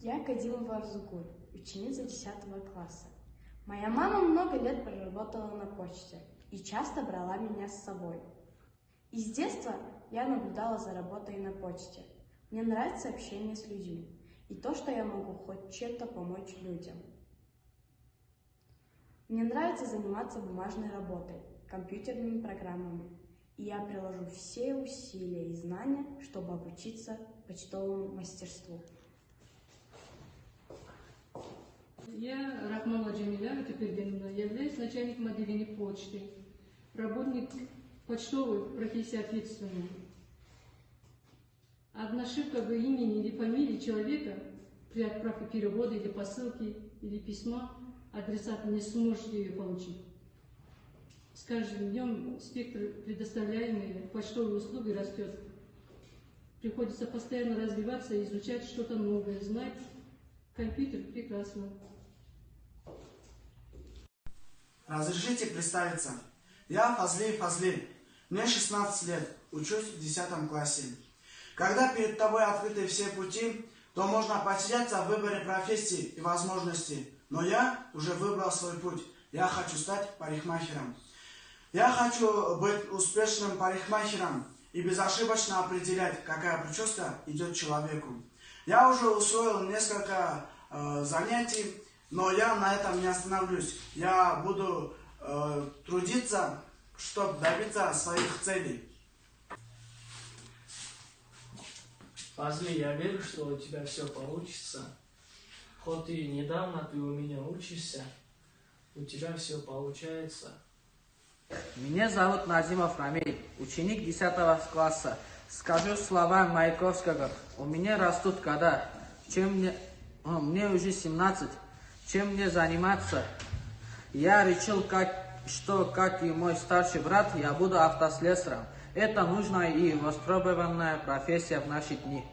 Я Кадимова Арзугуль, ученица 10 класса. Моя мама много лет проработала на почте и часто брала меня с собой. И с детства я наблюдала за работой на почте. Мне нравится общение с людьми и то, что я могу хоть чем-то помочь людям. Мне нравится заниматься бумажной работой, компьютерными программами, и я приложу все усилия и знания, чтобы обучиться почтовому мастерству. Я Рахманова Джамиля Тепергеновна, являюсь начальником отделения почты, работник почтовой, профессии ответственной. Одна ошибка в имени или фамилии человека при отправке перевода или посылки или письма адресат не сможет ее получить. С каждым днем спектр предоставляемой почтовой услуги растет. Приходится постоянно развиваться, изучать что-то новое, знать. Компьютер прекрасно. Разрешите представиться. Я Фазли. Мне 16 лет, учусь в 10 классе. Когда перед тобой открыты все пути, то можно потеряться в выборе профессии и возможностей. Но я уже выбрал свой путь. Я хочу стать парикмахером. Я хочу быть успешным парикмахером и безошибочно определять, какая прическа идет человеку. Я уже усвоил несколько занятий, но я на этом не остановлюсь. Я буду трудиться, чтобы добиться своих целей. Фазли, я верю, что у тебя все получится. Хоть и недавно ты у меня учишься, у тебя все получается. Меня зовут Назимов Рамиль, ученик 10 класса. Скажу слова Маяковского. У меня растут года. Мне уже 17. Чем мне заниматься? Я решил, что, как и мой старший брат, я буду автослесарем. Это нужная и востребованная профессия в наши дни.